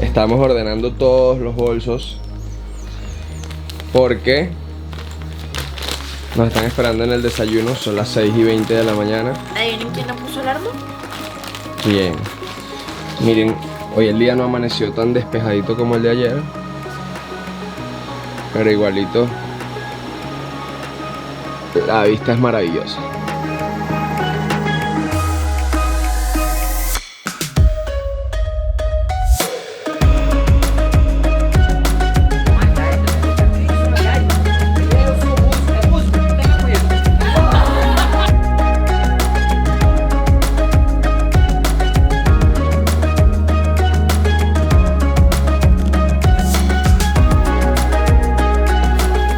Estamos ordenando todos los bolsos porque nos están esperando en el desayuno. Son las 6:20 de la mañana. ¿Adivinen quién nos puso el arma? Bien. Miren, hoy el día no amaneció tan despejadito como el de ayer, pero igualito la vista es maravillosa.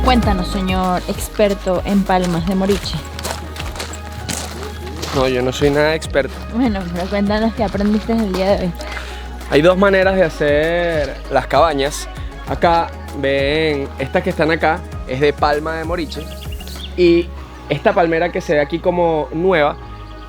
Cuéntanos, señor experto en palmas de Moriche. No, yo no soy nada experto. Bueno, pero cuéntanos qué aprendiste el día de hoy. Hay dos maneras de hacer las cabañas. Acá ven, estas que están acá es de palma de Moriche. Y esta palmera que se ve aquí como nueva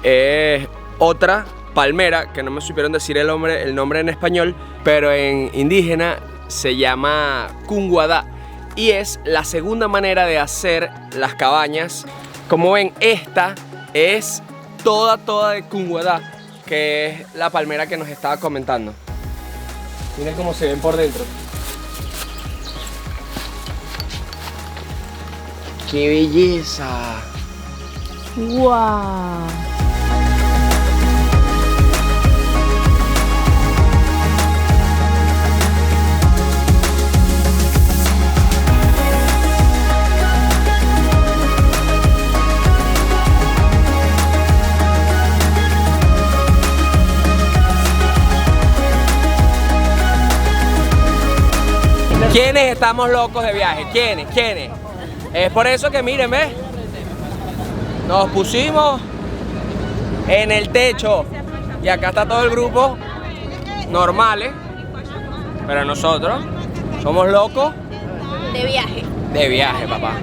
es otra palmera que no me supieron decir el nombre en español, pero en indígena se llama cunguadá. Y es la segunda manera de hacer las cabañas. Como ven, esta es toda de cunguadá, que es la palmera que nos estaba comentando. Miren cómo se ven por dentro. ¡Qué belleza! ¡Wow! ¿Quiénes estamos locos de viaje? ¿Quiénes? Es por eso que miren, ¿ves? Nos pusimos en el techo y acá está todo el grupo normales, pero nosotros somos locos De viaje. de viaje, papá.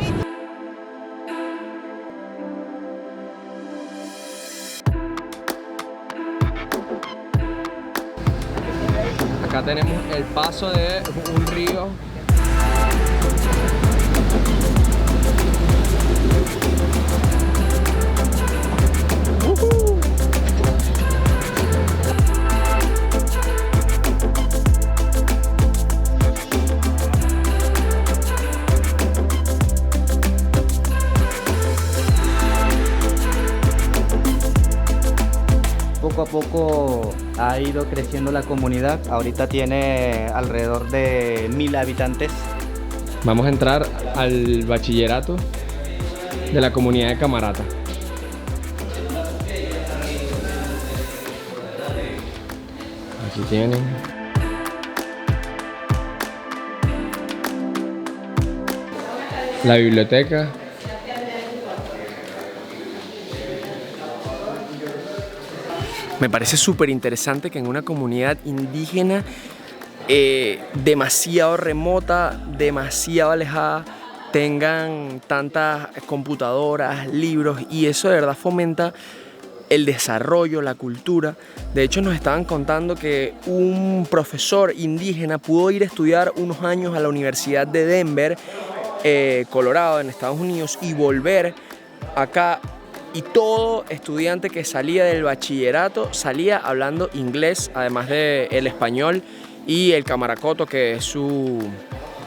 Acá tenemos el paso de un río. Poco a poco ha ido creciendo la comunidad. Ahorita tiene alrededor de 1000 habitantes. Vamos a entrar al bachillerato de la comunidad de Camarata. Aquí tienen. La biblioteca. Me parece súper interesante que en una comunidad indígena demasiado remota, demasiado alejada, tengan tantas computadoras, libros, y eso de verdad fomenta el desarrollo, la cultura. De hecho, nos estaban contando que un profesor indígena pudo ir a estudiar unos años a la Universidad de Denver, Colorado, en Estados Unidos, y volver acá. Y todo estudiante que salía del bachillerato salía hablando inglés, además del español y el camaracoto, que es su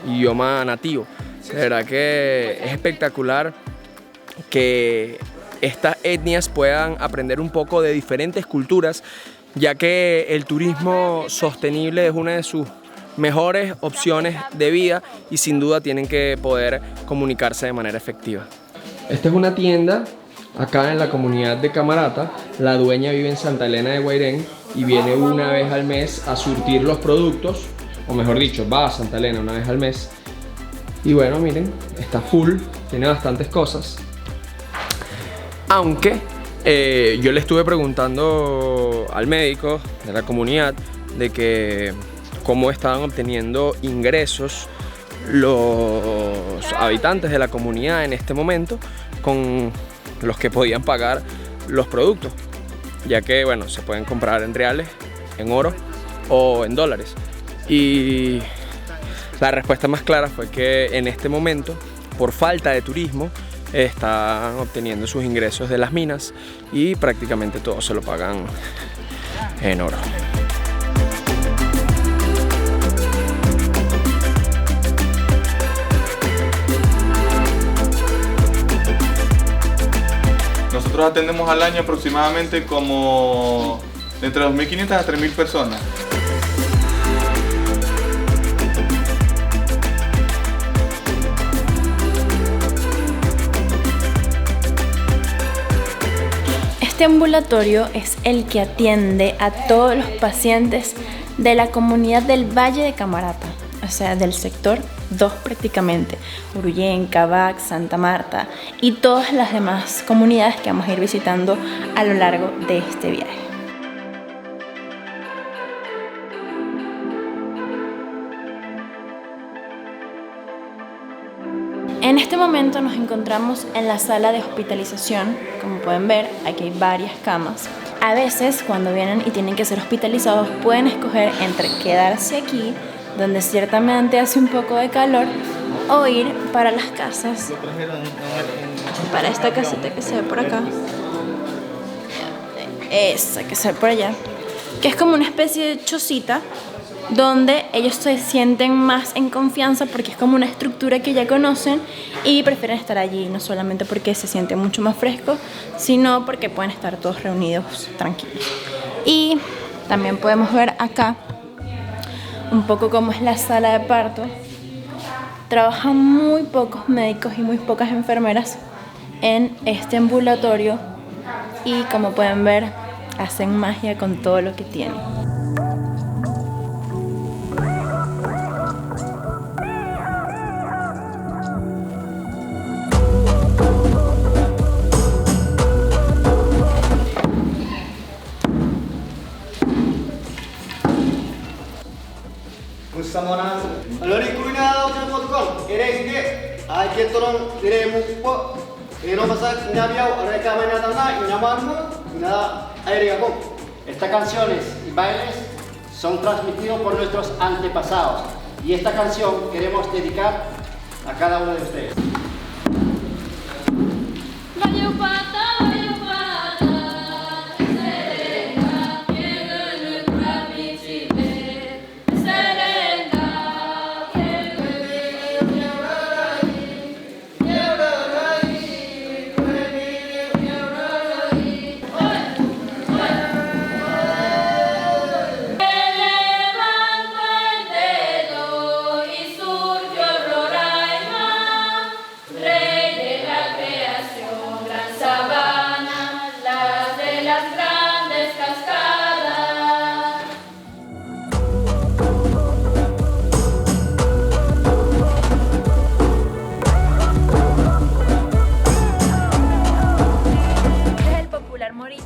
idioma nativo. De verdad que es espectacular que estas etnias puedan aprender un poco de diferentes culturas, ya que el turismo sostenible es una de sus mejores opciones de vida y sin duda tienen que poder comunicarse de manera efectiva. Esta es una tienda acá en la comunidad de Camarata. La dueña vive en Santa Elena de Guairén y viene una vez al mes a surtir los productos, o mejor dicho, va a Santa Elena una vez al mes. Y bueno, miren, está full, tiene bastantes cosas. Aunque yo le estuve preguntando al médico de la comunidad de que cómo estaban obteniendo ingresos los habitantes de la comunidad en este momento con los que podían pagar los productos, ya que bueno, se pueden comprar en reales, en oro o en dólares. Y la respuesta más clara fue que en este momento, por falta de turismo, están obteniendo sus ingresos de las minas y prácticamente todo se lo pagan en oro. Nosotros atendemos al año aproximadamente como entre 2.500 a 3.000 personas. Este ambulatorio es el que atiende a todos los pacientes de la comunidad del Valle de Camarata, o sea, del sector 2 prácticamente, Urullén, Cabac, Santa Marta y todas las demás comunidades que vamos a ir visitando a lo largo de este viaje. En este momento nos encontramos en la sala de hospitalización. Como pueden ver, aquí hay varias camas. A veces, cuando vienen y tienen que ser hospitalizados, pueden escoger entre quedarse aquí, donde ciertamente hace un poco de calor, o ir para las casas, para esta casita que se ve por acá, esa que se ve por allá, que es como una especie de chocita donde ellos se sienten más en confianza porque es como una estructura que ya conocen y prefieren estar allí, no solamente porque se siente mucho más fresco, sino porque pueden estar todos reunidos tranquilos. Y también podemos ver acá un poco cómo es la sala de parto. Trabajan muy pocos médicos y muy pocas enfermeras en este ambulatorio y como pueden ver, hacen magia con todo lo que tienen. Allora qui na protocol kere sini ai ke torong dire mu po no pasa nyabiao ara ka mana tanda nyamarmu na aire ko. Estas canciones y bailes son transmitidos por nuestros antepasados y esta canción queremos dedicar a cada uno de ustedes.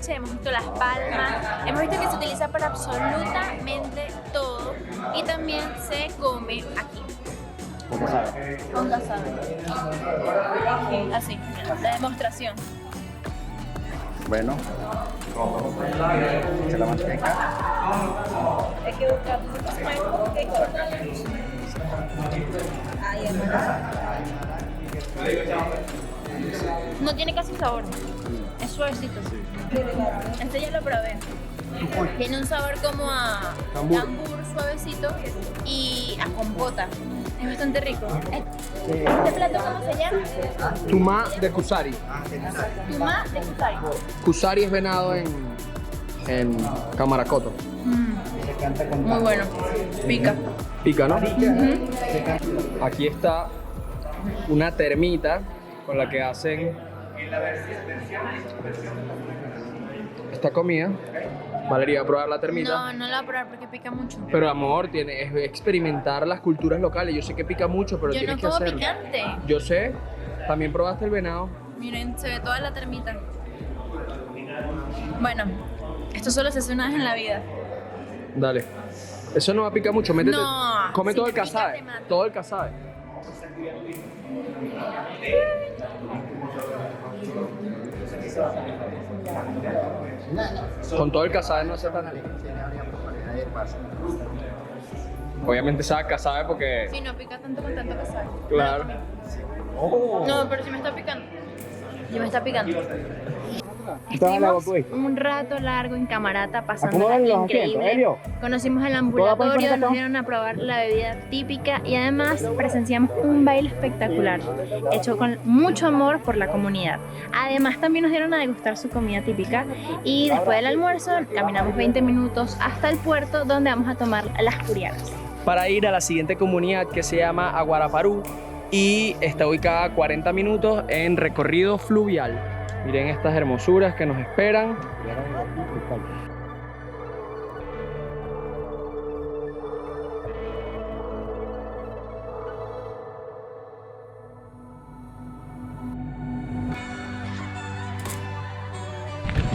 Hemos visto las palmas, hemos visto que se utiliza para absolutamente todo y también se come aquí. Con casabe. Así, la demostración. Bueno, se la manteca. Hay que buscar ahí no tiene casi sabor, es suavecito. Este ya lo probé. Tiene un sabor como a tambur suavecito y a compota. Es bastante rico. ¿Este plato cómo se llama? Tumá de Kusari. Tumá de Kusari. Kusari es venado en Camaracoto. Muy bueno. Pica. Pica, ¿no? Aquí está una termita con la que hacen esta comida. Valeria, ¿va a probar la termita? No, no la voy a probar porque pica mucho. Pero amor, es experimentar las culturas locales. Yo sé que pica mucho, pero Yo tienes no que como hacerlo. picante. Yo sé. También probaste el venado. Miren, se ve toda la termita. Bueno, esto solo se hace una vez en la vida. Dale. Eso no va a picar mucho. Métete. No, Come si todo te el pica, casabe. te mato. Todo el casabe. Con todo el casabe no hace tanto. Obviamente sabe casabe porque... Sí, no pica tanto con tanto que sabe. Claro. No, pero sí me está picando. Sí me está picando. Estaba la Estuvimos boca. un rato largo en Camarata pasando Acomodan los asientos, increíble. Elio. Conocimos el ¿Toda ambulatorio, por nos acá? dieron a probar la bebida típica y además presenciamos un baile espectacular, hecho con mucho amor por la comunidad. Además también nos dieron a degustar su comida típica y después del almuerzo caminamos 20 minutos hasta el puerto donde vamos a tomar las curianas. Para ir a la siguiente comunidad que se llama Aguaraparú y está ubicada a 40 minutos en recorrido fluvial. Miren estas hermosuras que nos esperan.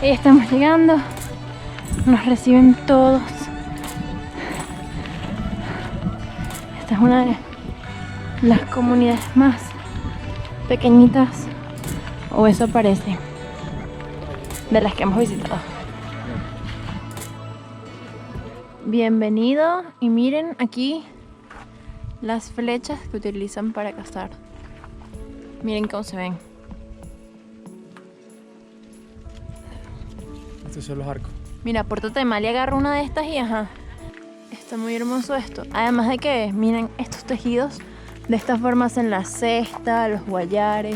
Y estamos llegando, nos reciben todos. Esta es una de las comunidades más pequeñitas, o eso parece, de las que hemos visitado. Bienvenido, y miren aquí las flechas que utilizan para cazar. Miren cómo se ven. Estos son los arcos. Mira, pórtate mal y agarra una de estas y ajá. Está muy hermoso esto. Además de que, miren estos tejidos de esta forma hacen la cesta, los guayares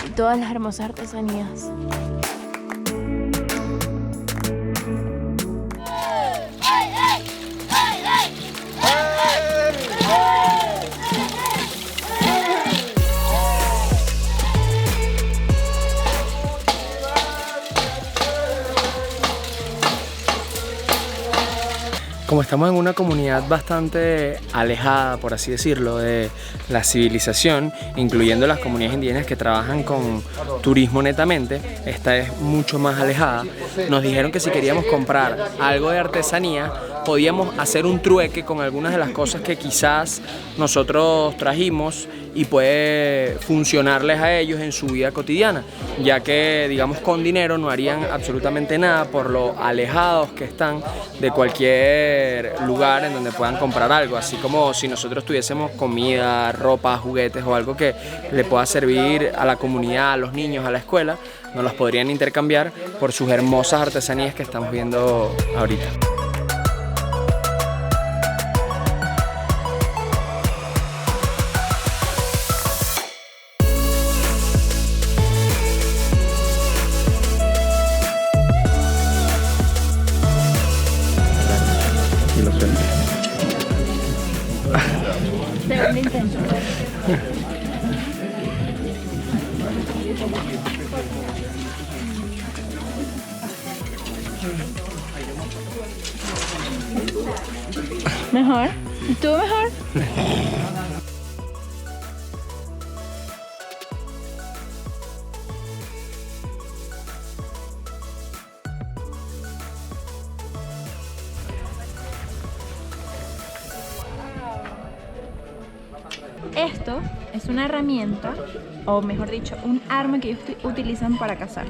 y todas las hermosas artesanías. Como estamos en una comunidad bastante alejada, por así decirlo, de la civilización, incluyendo las comunidades indígenas que trabajan con turismo netamente, esta es mucho más alejada, nos dijeron que si queríamos comprar algo de artesanía, podíamos hacer un trueque con algunas de las cosas que quizás nosotros trajimos y puede funcionarles a ellos en su vida cotidiana, ya que, digamos, con dinero no harían absolutamente nada por lo alejados que están de cualquier lugar en donde puedan comprar algo, así como si nosotros tuviésemos comida, ropa, juguetes o algo que le pueda servir a la comunidad, a los niños, a la escuela, nos los podrían intercambiar por sus hermosas artesanías que estamos viendo ahorita. Segundo intento. Mejor. ¿Estuvo mejor? Esto es una herramienta, o mejor dicho, un arma que ellos utilizan para cazar.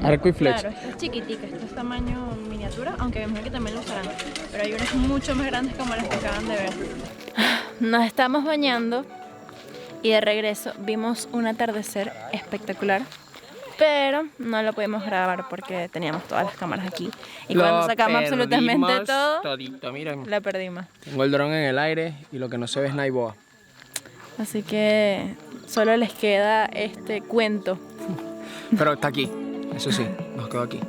Arco y flecha. Claro, esta es chiquitica, esto es tamaño miniatura, aunque me imagino que también lo usarán. Pero hay unas mucho más grandes como las que acaban de ver. Nos estamos bañando y de regreso vimos un atardecer espectacular. Pero no lo pudimos grabar porque teníamos todas las cámaras aquí. Y cuando sacamos absolutamente todo, todito, miren. la perdimos. Tengo el dron en el aire y lo que no se ve es Naiboa. Así que solo les queda este cuento. Pero está aquí, eso sí, nos quedó aquí.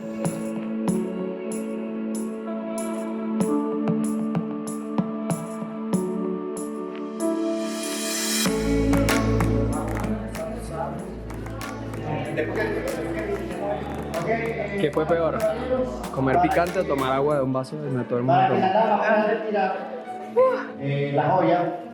¿Qué fue peor? ¿Comer picante o tomar agua de un vaso donde todo el mundo toma? La joya